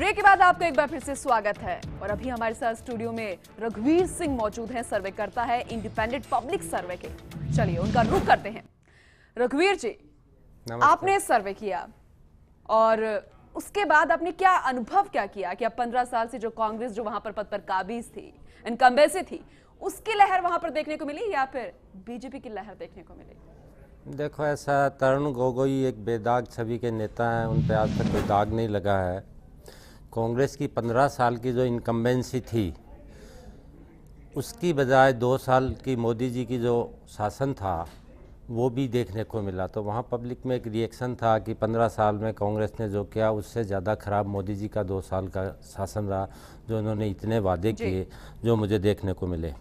Break के बाद आपका एक बार फिर से स्वागत है। और अभी हमारे साथ स्टूडियो में रघुवीर सिंह मौजूद हैं, सर्वे करता है इंडिपेंडेंट पब्लिक सर्वे के। चलिए उनका रुख करते हैं। रघुवीर जी, आपने सर्वे किया और उसके बाद आपने क्या अनुभव क्या किया कि अब 15 साल से जो कांग्रेस जो वहां पर पद पर काबिज थी, इनकम्बेंसी थी, उसकी लहर वहां पर देखने को मिली या फिर बीजेपी की लहर देखने को मिली? देखो, ऐसा तरुण गोगोई एक बेदाग छवि के नेता हैं, उन पर आज तक कोई दाग नहीं लगा है। कांग्रेस की 15 साल की जो इनकम्बेंसी थी, उसकी बजाय 2 साल की मोदी जी की जो शासन था वो भी देखने को मिला। तो वहाँ पब्लिक में एक रिएक्शन था कि 15 साल में कांग्रेस ने जो किया उससे ज़्यादा ख़राब मोदी जी का 2 साल का शासन रहा, जो उन्होंने इतने वादे किए जो मुझे देखने को मिले।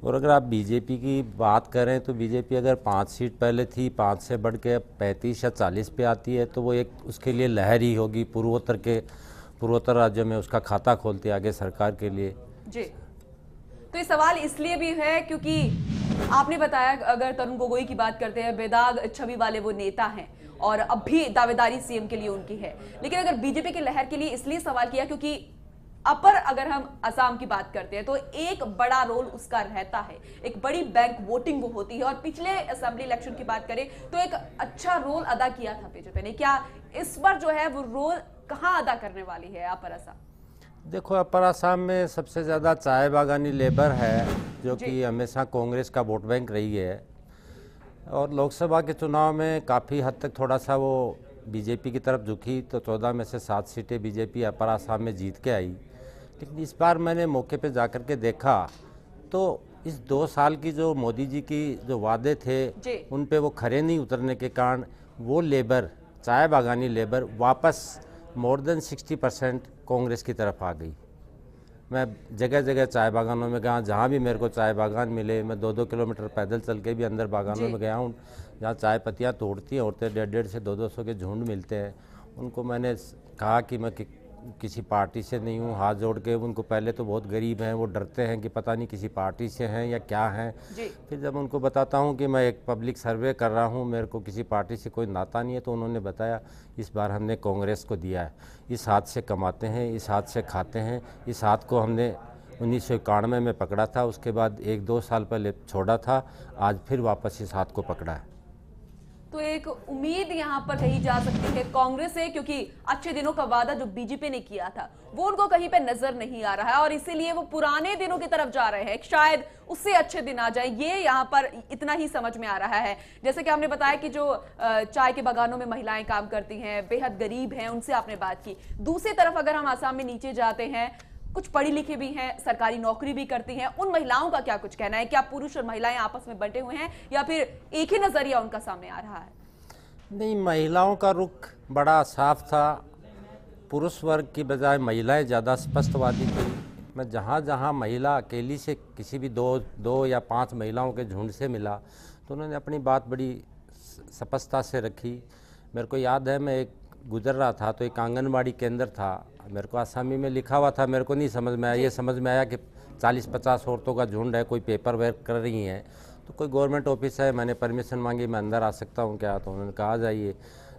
और अगर आप बीजेपी की बात करें तो बीजेपी अगर 5 सीट पहले थी, 5 से बढ़ के 35 या 40 पे आती है तो वो एक उसके लिए लहर ही होगी। पूर्वोत्तर राज्यों में उसका खाता खोलते आगे सरकार के लिए। जी, तो ये सवाल इसलिए भी है क्योंकि आपने बताया, अगर तरुण गोगोई की बात करते हैं, बेदाग छवि वाले वो नेता हैं और अब भी दावेदारी सीएम के लिए उनकी है। लेकिन अगर बीजेपी की लहर के लिए इसलिए सवाल किया क्योंकि अपर अगर हम असम की बात करते हैं तो एक बड़ा रोल उसका रहता है, एक बड़ी बैंक वोटिंग वो होती है। और पिछले असेंबली इलेक्शन की बात करें तो एक अच्छा रोल अदा किया था बीजेपी ने। क्या इस बार जो है वो रोल कहां अदा करने वाली है अपर असम? देखो, अपर असम में सबसे ज़्यादा चाय बागानी लेबर है जो कि हमेशा कांग्रेस का वोट बैंक रही है। और लोकसभा के चुनाव में काफ़ी हद तक थोड़ा सा वो बीजेपी की तरफ झुकी, तो 14 में से 7 सीटें बीजेपी अपर असम में जीत के आई। लेकिन इस बार मैंने मौके पे जाकर के देखा तो इस 2 साल की जो मोदी जी की जो वादे थे उन पे वो खरे नहीं उतरने के कारण वो लेबर, चाय बागानी लेबर, वापस मोर देन 60% कांग्रेस की तरफ आ गई। मैं जगह जगह चाय बागानों में गया, जहाँ भी मेरे को चाय बागान मिले, मैं 2-2 किलोमीटर पैदल चल के भी अंदर बागानों में गया हूँ, जहाँ चाय पत्तियाँ तोड़ती हैं औरतें, 150 से 200 के झुंड मिलते हैं। उनको मैंने कहा कि मैं किसी पार्टी से नहीं हूँ, हाथ जोड़ के। उनको पहले तो बहुत गरीब हैं, वो डरते हैं कि पता नहीं किसी पार्टी से हैं या क्या हैं। फिर जब उनको बताता हूँ कि मैं एक पब्लिक सर्वे कर रहा हूँ, मेरे को किसी पार्टी से कोई नाता नहीं है, तो उन्होंने बताया इस बार हमने कांग्रेस को दिया है। इस हाथ से कमाते हैं, इस हाथ से खाते हैं। इस हाथ को हमने 1991 में पकड़ा था, उसके बाद 1-2 साल पहले छोड़ा था, आज फिर वापस इस हाथ को पकड़ा है। तो एक उम्मीद यहाँ पर कही जा सकती है कांग्रेस से, क्योंकि अच्छे दिनों का वादा जो बीजेपी ने किया था वो उनको कहीं पे नजर नहीं आ रहा है और इसीलिए वो पुराने दिनों की तरफ जा रहे हैं, शायद उससे अच्छे दिन आ जाए। ये यहाँ पर इतना ही समझ में आ रहा है। जैसे कि आपने बताया कि जो चाय के बागानों में महिलाएं काम करती हैं, बेहद गरीब हैं, उनसे आपने बात की। दूसरी तरफ अगर हम आसाम में नीचे जाते हैं, कुछ पढ़ी लिखी भी हैं, सरकारी नौकरी भी करती हैं, उन महिलाओं का क्या कुछ कहना है? क्या पुरुष और महिलाएं आपस में बंटे हुए हैं या फिर एक ही नजरिया उनका सामने आ रहा है? नहीं, महिलाओं का रुख बड़ा साफ था। पुरुष वर्ग की बजाय महिलाएं ज़्यादा स्पष्टवादी थी। मैं जहाँ जहाँ महिला अकेली से किसी भी दो या 5 महिलाओं के झुंड से मिला तो उन्होंने अपनी बात बड़ी स्पष्टता से रखी। मेरे को याद है, मैं एक गुजर रहा था तो एक आंगनबाड़ी केंद्र था, मेरे को आसामी में लिखा हुआ था, मेरे को नहीं समझ में आया। ये समझ में आया कि 40-50 औरतों का झुंड है, कोई पेपर वर्क कर रही हैं, तो कोई गवर्नमेंट ऑफिस है। मैंने परमिशन मांगी, मैं अंदर आ सकता हूँ क्या? तो उन्होंने कहा आ जाइए।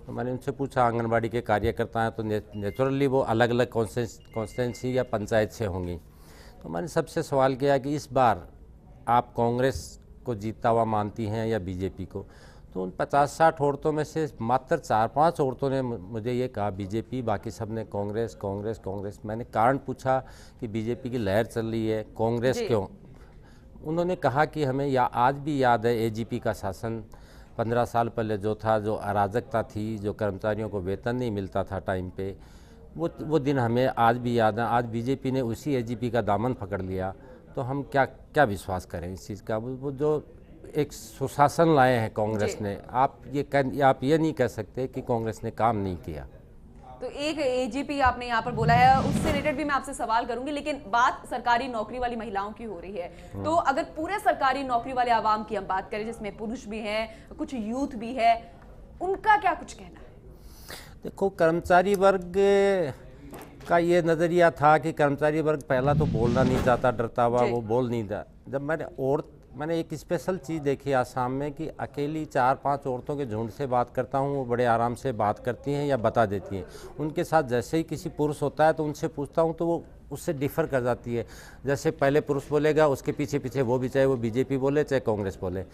तो मैंने उनसे पूछा आंगनबाड़ी के कार्यकर्ता हैं तो नेचुरली वो अलग अलग कॉन्स्टिट्यूंसी या पंचायत से होंगी। तो मैंने सबसे सवाल किया कि इस बार आप कांग्रेस को जीतता हुआ मानती हैं या बीजेपी को? तो उन 50-60 औरतों में से मात्र 4-5 औरतों ने मुझे ये कहा बीजेपी, बाकी सब ने कांग्रेस कांग्रेस कांग्रेस। मैंने कारण पूछा कि बीजेपी की लहर चल रही है, कांग्रेस क्यों? उन्होंने कहा कि हमें आज भी याद है एजीपी का शासन 15 साल पहले जो था, जो अराजकता थी, जो कर्मचारियों को वेतन नहीं मिलता था टाइम पे, वो दिन हमें आज भी याद है। आज बीजेपी ने उसी एजीपी का दामन पकड़ लिया, तो हम क्या विश्वास करें इस चीज़ का? वो जो एक सुशासन लाए हैं कांग्रेस ने, आप ये नहीं कह सकते कि कांग्रेस ने काम नहीं किया। तो एक एजीपी आपने यहाँ पर बोला है, उससे रिलेटेड भी मैं आपसे सवाल करूंगी, लेकिन बात सरकारी नौकरी वाली महिलाओं की हो रही है। तो अगर पूरे सरकारी नौकरी वाले आवाम की हम बात करें, जिसमें पुरुष भी हैं, कुछ यूथ भी है, उनका क्या कुछ कहना है? देखो, कर्मचारी वर्ग का ये नज़रिया था कि कर्मचारी वर्ग पहला तो बोलना नहीं चाहता, डरता हुआ, वो बोल नहीं था। जब मैंने मैंने एक स्पेशल चीज़ देखी आसाम में कि अकेली 4-5 औरतों के झुंड से बात करता हूँ, वो बड़े आराम से बात करती हैं या बता देती हैं। उनके साथ जैसे ही किसी पुरुष होता है तो उनसे पूछता हूँ तो वो उससे डिफ़र कर जाती है। जैसे पहले पुरुष बोलेगा, उसके पीछे पीछे वो भी, चाहे वो बीजेपी बोले चाहे कांग्रेस बोले।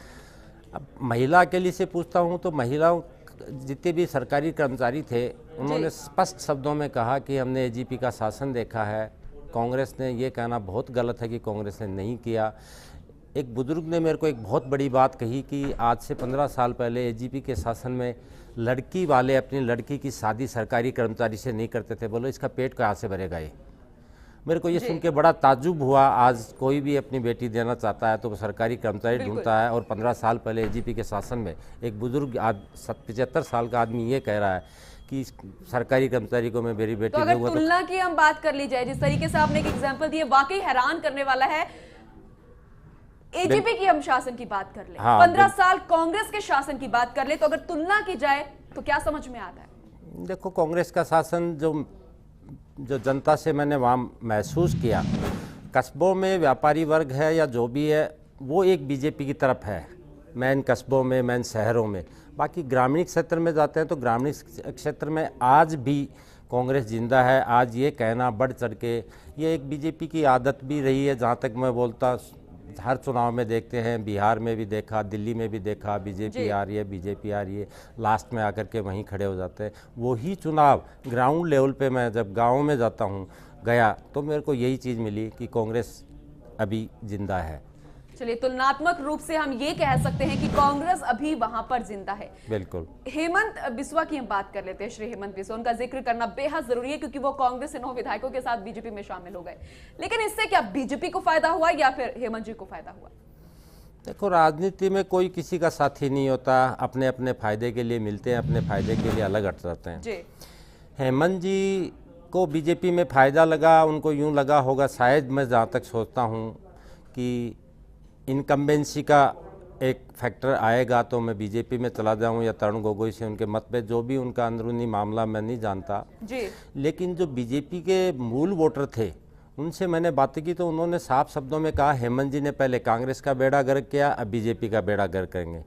अब महिला अकेली से पूछता हूँ तो महिलाओं, जितने भी सरकारी कर्मचारी थे, उन्होंने स्पष्ट शब्दों में कहा कि हमने एजीपी का शासन देखा है, कांग्रेस ने ये कहना बहुत गलत है कि कांग्रेस ने नहीं किया। एक बुजुर्ग ने मेरे को एक बहुत बड़ी बात कही कि आज से 15 साल पहले एजीपी के शासन में लड़की वाले अपनी लड़की की शादी सरकारी कर्मचारी से नहीं करते थे। बोलो इसका पेट कहाँ से भरेगा ये। मेरे को ये सुन के बड़ा ताज्जुब हुआ। आज कोई भी अपनी बेटी देना चाहता है तो वो सरकारी कर्मचारी ढूंढता है, और 15 साल पहले एजीपी के शासन में एक बुजुर्ग 75 साल का आदमी ये कह रहा है कि सरकारी कर्मचारी को मैं मेरी बेटी तो अगर दूंगा। तुलना की हम बात कर ली जाए, जिस तरीके से आपने एक एग्जांपल दिया, वाकई हैरान करने वाला है। एजीपी की हम शासन की बात कर ले, 15 साल कांग्रेस के शासन की बात कर ले, तो अगर तुलना की जाए तो क्या समझ में आता है? देखो, कांग्रेस का शासन जो जनता से मैंने वहाँ महसूस किया, कस्बों में व्यापारी वर्ग है या जो भी है वो एक बीजेपी की तरफ है, मेन कस्बों में, मेन शहरों में। बाकी ग्रामीण क्षेत्र में जाते हैं तो ग्रामीण क्षेत्र में आज भी कांग्रेस जिंदा है। आज ये कहना बढ़ चढ़ के, ये एक बीजेपी की आदत भी रही है। जहाँ तक मैं बोलता, हर चुनाव में देखते हैं, बिहार में भी देखा, दिल्ली में भी देखा, बीजेपी आ रही है, बीजेपी आ रही है, लास्ट में आकर के वहीं खड़े हो जाते हैं। वही चुनाव ग्राउंड लेवल पे मैं जब गाँव में जाता हूँ, गया, तो मेरे को यही चीज़ मिली कि कांग्रेस अभी जिंदा है। चलिए, तुलनात्मक रूप से हम ये कह सकते हैं कि कांग्रेस अभी वहां पर जिंदा है। बिल्कुल। हेमंत बिस्वा की हम बात कर लेते हैं। श्री हेमंत बिस्वा, उनका जिक्र करना बेहद जरूरी है क्योंकि वो कांग्रेस से 9 विधायकों के साथ बीजेपी में शामिल हो गए। लेकिन इससे क्या बीजेपी को फायदा हुआ या फिर हेमंत जी को फायदा हुआ? देखो, राजनीति में कोई किसी का साथी नहीं होता, अपने अपने फायदे के लिए मिलते हैं, अपने फायदे के लिए अलग हट जाते हैं। जी। हेमंत जी को बीजेपी में फ़ायदा लगा, उनको यूँ लगा होगा, शायद मैं जहाँ तक सोचता हूँ कि इनकम्बेंसी का एक फैक्टर आएगा तो मैं बीजेपी में चला जाऊं या तरुण गोगोई से उनके मतभेद, जो भी उनका अंदरूनी मामला मैं नहीं जानता जी। लेकिन जो बीजेपी के मूल वोटर थे उनसे मैंने बातें की तो उन्होंने साफ शब्दों में कहा, हेमंत जी ने पहले कांग्रेस का बेड़ा गर्क किया, अब बीजेपी का बेड़ा गर्क करेंगे।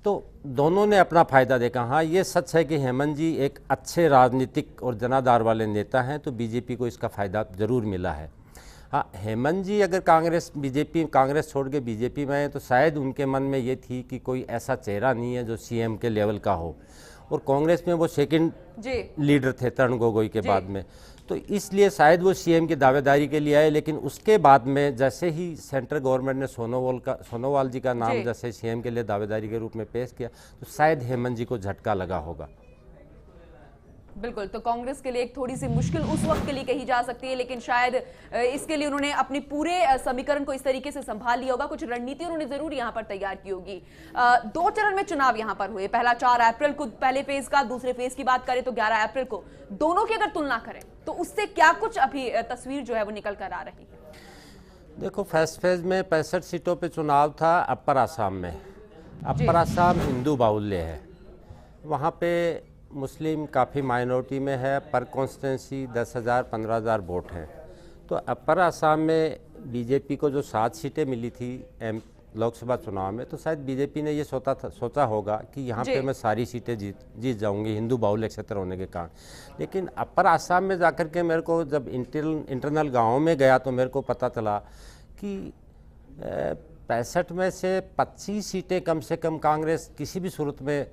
तो दोनों ने अपना फ़ायदा देखा। हाँ, ये सच है कि हेमंत जी एक अच्छे राजनीतिक और जनाधार वाले नेता हैं, तो बीजेपी को इसका फ़ायदा ज़रूर मिला है। हाँ, हेमंत जी अगर कांग्रेस छोड़ के बीजेपी में आए तो शायद उनके मन में ये थी कि कोई ऐसा चेहरा नहीं है जो सीएम के लेवल का हो, और कांग्रेस में वो सेकंड लीडर थे तरुण गोगोई के बाद में, तो इसलिए शायद वो सीएम की दावेदारी के लिए आए। लेकिन उसके बाद में जैसे ही सेंट्रल गवर्नमेंट ने सोनोवाल जी का नाम जैसे सीएम के लिए दावेदारी के रूप में पेश किया तो शायद हेमंत जी को झटका लगा होगा। बिल्कुल, तो कांग्रेस के लिए एक थोड़ी सी मुश्किल उस वक्त के लिए कही जा सकती है, लेकिन शायद इसके लिए उन्होंने अपने पूरे समीकरण को इस तरीके से संभाल लिया होगा। कुछ रणनीति उन्होंने जरूर यहां पर तैयार की होगी। 2 चरण में चुनाव यहां पर हुए, पहला 4 अप्रैल को पहले फेज का, दूसरे फेज की बात करें तो 11 अप्रैल को। दोनों की अगर तुलना करें तो उससे क्या कुछ अभी तस्वीर जो है वो निकल कर आ रही है? देखो, फर्स्ट फेज में 65 सीटों पर चुनाव था अपर आसाम में। अपर आसाम हिंदू बाहुल्य है, वहाँ पे मुस्लिम काफ़ी माइनॉरिटी में है, पर कॉन्स्टिट्यूंसी 10,000 15,000 वोट हैं। तो अपर आसाम में बीजेपी को जो 7 सीटें मिली थी लोकसभा चुनाव में, तो शायद बीजेपी ने ये सोचा होगा कि यहाँ पे मैं सारी सीटें जीत जाऊंगी हिंदू बाहुल्य क्षेत्र होने के कारण। लेकिन अपर आसाम में जाकर के मेरे को जब इंटरनल गाँव में गया तो मेरे को पता चला कि 65 में से 25 सीटें कम से कम कांग्रेस किसी भी सूरत में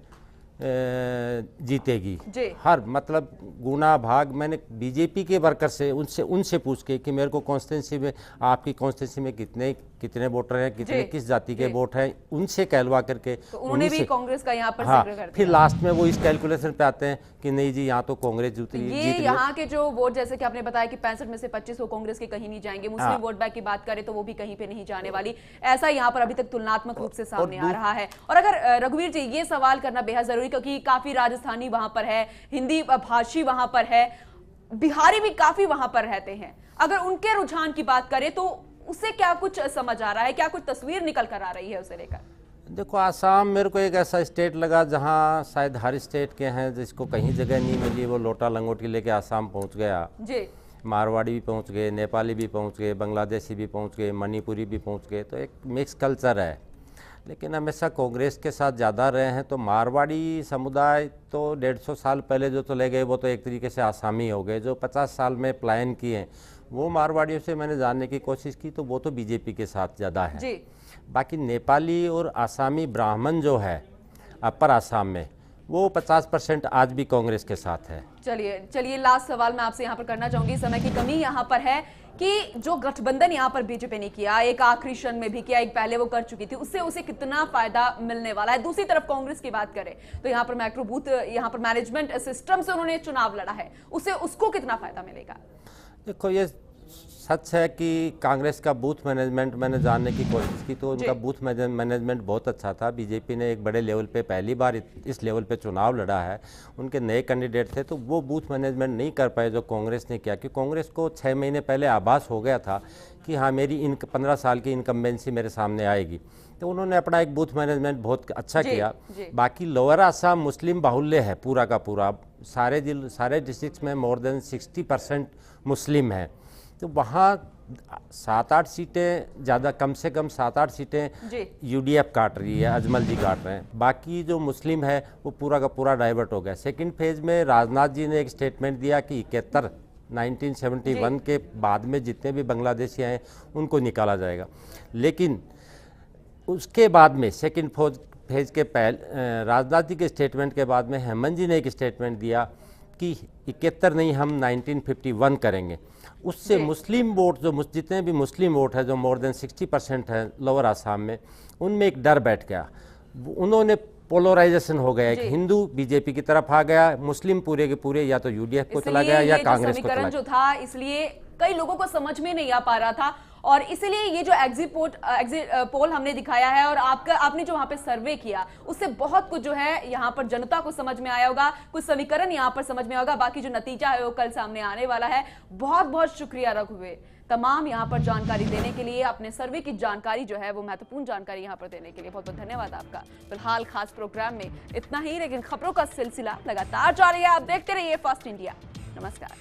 जीतेगी। हर मतलब गुना भाग मैंने बीजेपी के वर्कर से उनसे पूछ के कि मेरे को कॉन्स्टिट्यूंसी में, आपकी कॉन्स्टिट्यूंसी में कितने वोटर हैं, कितने किस जाति के वोट हैं, उनसे कहलवा करके तो उन्होंने भी कांग्रेस का यहाँ पर हाँ, जिक्र कर दिया। फिर लास्ट में वो इस कैलकुलेशन पे आते हैं कि नहीं जी यहाँ तो कांग्रेस जीत रही है। ये यहाँ के जो वोट, जैसे कि आपने बताया कि 65 में से 25 वो कांग्रेस के कहीं नहीं जाएंगे। मुस्लिम वोट बैंक की बात करें तो वो भी कहीं पे नहीं जाने वाली, ऐसा यहाँ पर अभी तक तुलनात्मक रूप से सामने आ रहा है। और अगर रघुवीर जी, ये सवाल करना बेहद जरूरी क्योंकि काफी राजस्थानी वहां पर है, हिंदी भाषी वहां पर है, बिहारी भी काफी वहां पर रहते हैं। अगर उनके रुझान की बात करें तो उससे क्या कुछ समझ आ रहा है, क्या कुछ तस्वीर निकल कर आ रही है उसे लेकर? देखो, आसाम मेरे को एक ऐसा स्टेट लगा जहां शायद हर स्टेट के हैं जिसको कहीं जगह नहीं मिली, वो लोटा लंगोटी लेके आसाम पहुंच गया जी। मारवाड़ी भी पहुंच गए, नेपाली भी पहुंच गए, बांग्लादेशी भी पहुंच गए, मणिपुरी भी पहुंच गए, तो एक मिक्स कल्चर है। लेकिन हमेशा कांग्रेस के साथ ज़्यादा रहे हैं। तो मारवाड़ी समुदाय तो 150 साल पहले जो चले गए वो तो एक तरीके से आसामी हो गए। जो 50 साल में पलायन किए हैं वो मारवाड़ियों से मैंने जानने की कोशिश की, तो वो तो बीजेपी के साथ ज़्यादा है जी। बाकी नेपाली और आसामी ब्राह्मण जो है अपर आसाम में, वो 50% आज भी कांग्रेस के साथ है। चलिए लास्ट सवाल मैं आपसे यहाँ पर करना चाहूंगी, समय की कमी यहाँ पर है कि जो गठबंधन यहाँ पर बीजेपी ने किया, एक आखिरी क्षण में भी किया, एक पहले वो कर चुकी थी, उससे उसे कितना फायदा मिलने वाला है। दूसरी तरफ कांग्रेस की बात करें तो यहाँ पर मैक्रो बूथ, यहाँ पर मैनेजमेंट सिस्टम से उन्होंने चुनाव लड़ा है, उससे उसको कितना फायदा मिलेगा? देखो, ये सच है कि कांग्रेस का बूथ मैनेजमेंट मैंने जानने की कोशिश की तो उनका बूथ मैनेजमेंट बहुत अच्छा था। बीजेपी ने एक बड़े लेवल पे पहली बार इस लेवल पे चुनाव लड़ा है, उनके नए कैंडिडेट थे, तो वो बूथ मैनेजमेंट नहीं कर पाए जो कांग्रेस ने किया। क्योंकि कांग्रेस को 6 महीने पहले आभास हो गया था कि हाँ, मेरी 15 साल की इनकम्बेंसी मेरे सामने आएगी, तो उन्होंने अपना एक बूथ मैनेजमेंट बहुत अच्छा किया। बाकी लोअर आसाम मुस्लिम बाहुल्य है पूरा का पूरा, सारे डिस्ट्रिक्ट्स में मोर देन 60% मुस्लिम है, तो वहाँ 7-8 सीटें ज़्यादा, कम से कम 7-8 सीटें यूडीएफ काट रही है, अजमल जी काट रहे हैं। बाकी जो मुस्लिम है वो पूरा का पूरा डाइवर्ट हो गया। सेकंड फेज में राजनाथ जी ने एक स्टेटमेंट दिया कि 1971 के बाद में जितने भी बांग्लादेशी आए उनको निकाला जाएगा। लेकिन उसके बाद में सेकंड फेज के राजनाथ जी के स्टेटमेंट के बाद में हेमंत जी ने एक स्टेटमेंट दिया कि 71 नहीं, हम 1951 करेंगे। उससे मुस्लिम वोट, जो जितने भी मुस्लिम वोट है, जो मोर देन 60% है लोअर आसाम में, उनमें एक डर बैठ गया। उन्होंने पोलराइजेशन हो गया, एक हिंदू बीजेपी की तरफ आ गया, मुस्लिम पूरे के पूरे या तो यूडीएफ को चला गया या कांग्रेस को चला गया। जो था, इसलिए कई लोगों को समझ में नहीं आ पा रहा था, और इसलिए ये जो एग्जिट पोल हमने दिखाया है और आपने जो वहां पे सर्वे किया, उससे बहुत कुछ जो है यहाँ पर जनता को समझ में आया होगा, कुछ समीकरण यहाँ पर समझ में होगा। बाकी जो नतीजा है वो कल सामने आने वाला है। बहुत बहुत शुक्रिया रघुवीर, तमाम यहाँ पर जानकारी देने के लिए, अपने सर्वे की जानकारी जो है वो महत्वपूर्ण जानकारी यहाँ पर देने के लिए बहुत बहुत धन्यवाद आपका। फिलहाल खास प्रोग्राम में इतना ही, लेकिन खबरों का सिलसिला लगातार जारी है। आप देखते रहिए फास्ट इंडिया। नमस्कार।